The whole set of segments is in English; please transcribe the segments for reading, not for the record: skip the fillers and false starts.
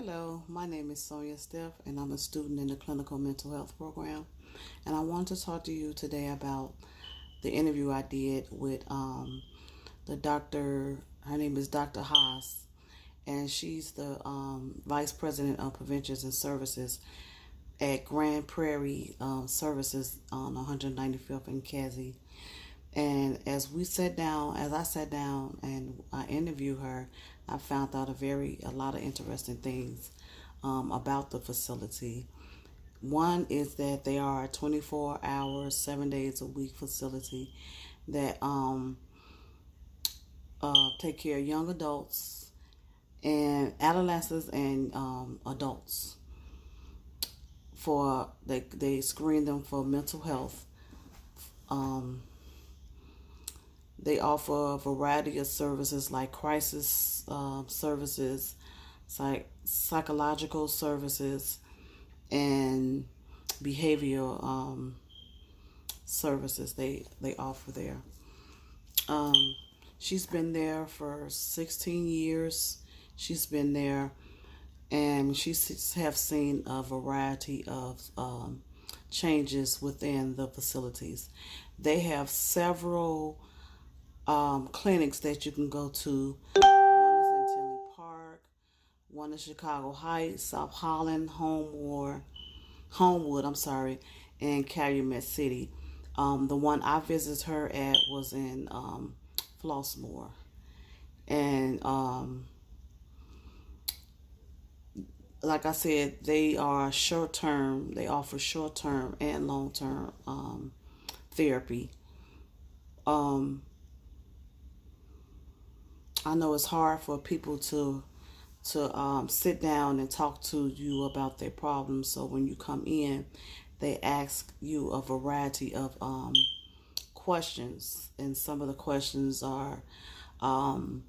Hello, my name is Sonia Steph, and I'm a student in the clinical mental health program. And I want to talk to you today about the interview I did with the doctor. Her name is Dr. Haas, and she's the vice president of preventions and services at Grand Prairie Services on 195th and Cassie. And as I sat down and I interviewed her, I found out a lot of interesting things about the facility. One is that they are a 24 hours, 7 days a week facility that take care of young adults and adolescents and adults. They screen them for mental health. Um, they offer a variety of services like crisis services, psychological services, and behavioral services they offer there. Um, she's been there for 16 years. She's been there, and she's have seen a variety of changes within the facilities. They have several clinics that you can go to. One is in Tinley Park, one in Chicago Heights, South Holland, Homewood, and Calumet City. The one I visited her at was in Flossmoor. And like I said, they are short term, they offer short term and long term therapy. Um, I know it's hard for people to sit down and talk to you about their problems. So when you come in, they ask you a variety of questions, and some of the questions are, um,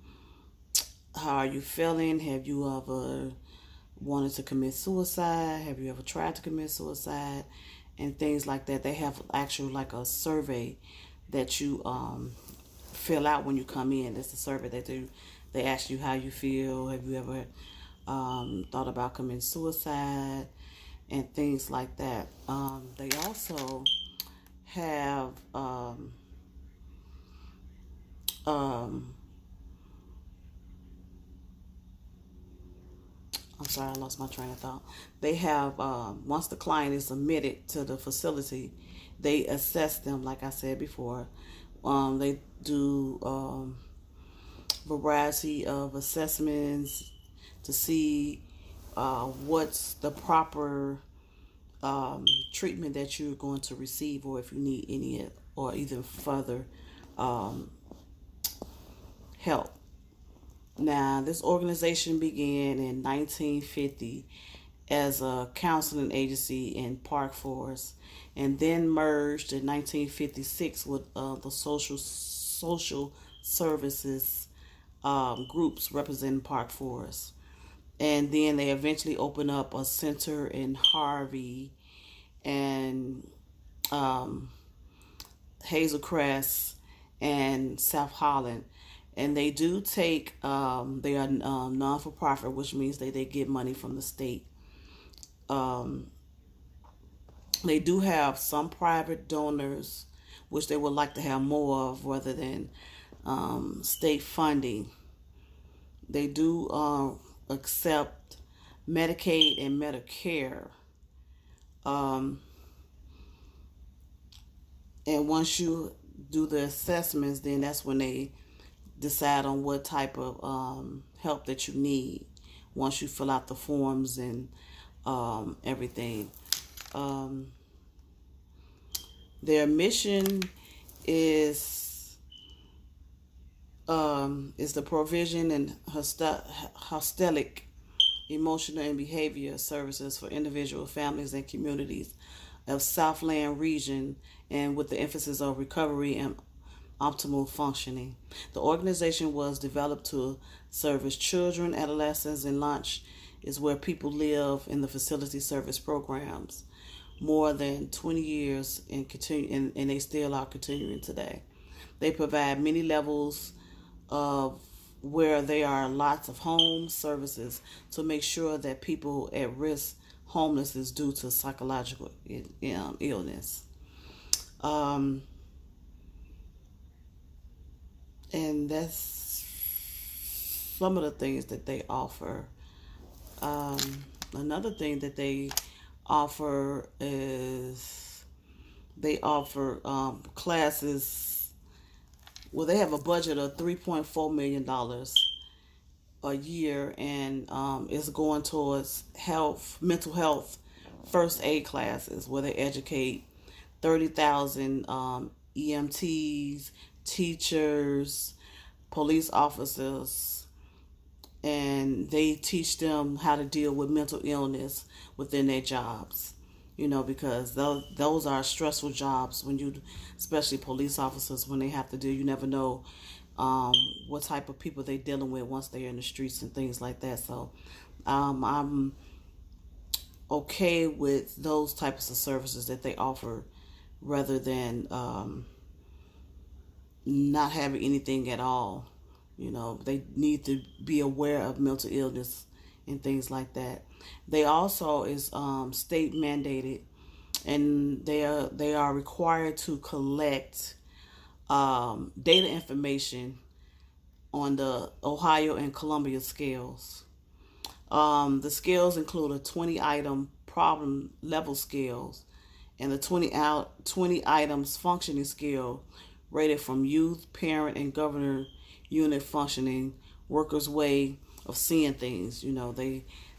"How are you feeling? Have you ever wanted to commit suicide? Have you ever tried to commit suicide?" And things like that. They have actually like a survey that you fill out when you come in. It's a survey that they ask you how you feel. Have you ever thought about committing suicide and things like that. They also have um, I'm sorry, I lost my train of thought. They have once the client is admitted to the facility, they assess them. Like I said before, they do variety of assessments to see what's the proper treatment that you're going to receive, or if you need any or even further um, help. Now, this organization began in 1950 as a counseling agency in Park Forest, and then merged in 1956 with the social services groups representing Park Forest. And then they eventually opened up a center in Harvey and um, Hazel Crest and South Holland. And they do take, they are non for profit, which means they get money from the state. Um, they do have some private donors, which they would like to have more of rather than state funding. They do accept Medicaid and Medicare. Um, and once you do the assessments, then that's when they decide on what type of help that you need once you fill out the forms and everything. Um, their mission is is the provision and holistic emotional and behavior services for individual families and communities of Southland region, and with the emphasis on recovery and optimal functioning. The organization was developed to service children, adolescents, and launch is where people live in the facility service programs. More than 20 years and continue, and they still are continuing today. They provide many levels of where there are lots of home services to make sure that people at risk homeless is due to psychological illness. Um, and that's some of the things that they offer. Um, Another thing that they offer is they offer classes. Well, they have a budget of $3.4 million a year, and it's going towards health, mental health, first aid classes where they educate 30,000 EMTs, teachers, police officers, and they teach them how to deal with mental illness within their jobs. Because those are stressful jobs when you, especially police officers, when they have to deal. You never know what type of people they're dealing with once they're in the streets and things like that. So I'm okay with those types of services that they offer rather than not having anything at all. They need to be aware of mental illness and things like that. They also is state mandated, and they are required to collect data information on the Ohio and Columbia scales. The scales include a 20-item problem level scales and the 20 items functioning scale rated from youth, parent, and governor unit functioning, workers' way of seeing things.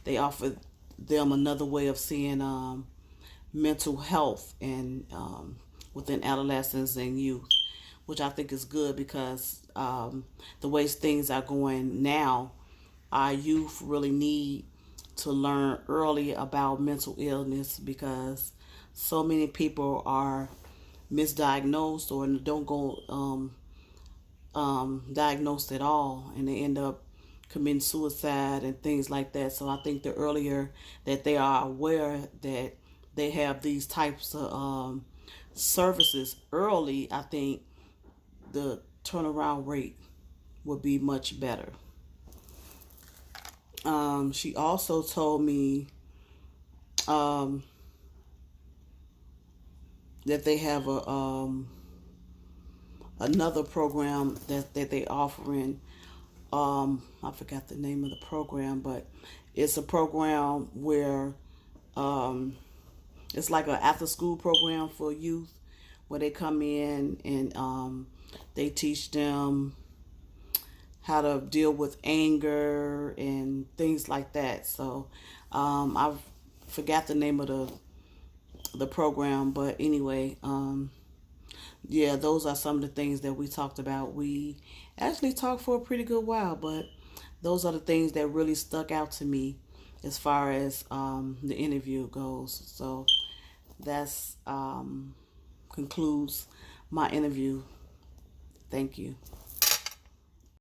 They offer them another way of seeing mental health and within adolescents and youth, which I think is good because the way things are going now, our youth really need to learn early about mental illness because so many people are misdiagnosed or don't go diagnosed at all, and they end up committing suicide and things like that. So I think the earlier that they are aware that they have these types of services early, I think the turnaround rate would be much better. She also told me that they have another program that they offering. I forgot the name of the program, but it's a program where it's like an after school program for youth where they come in and they teach them how to deal with anger and things like that. So I forgot the name of the program, but anyway, yeah, those are some of the things that we talked about. We actually talked for a pretty good while, but those are the things that really stuck out to me as far as the interview goes. So that's concludes my interview. Thank you.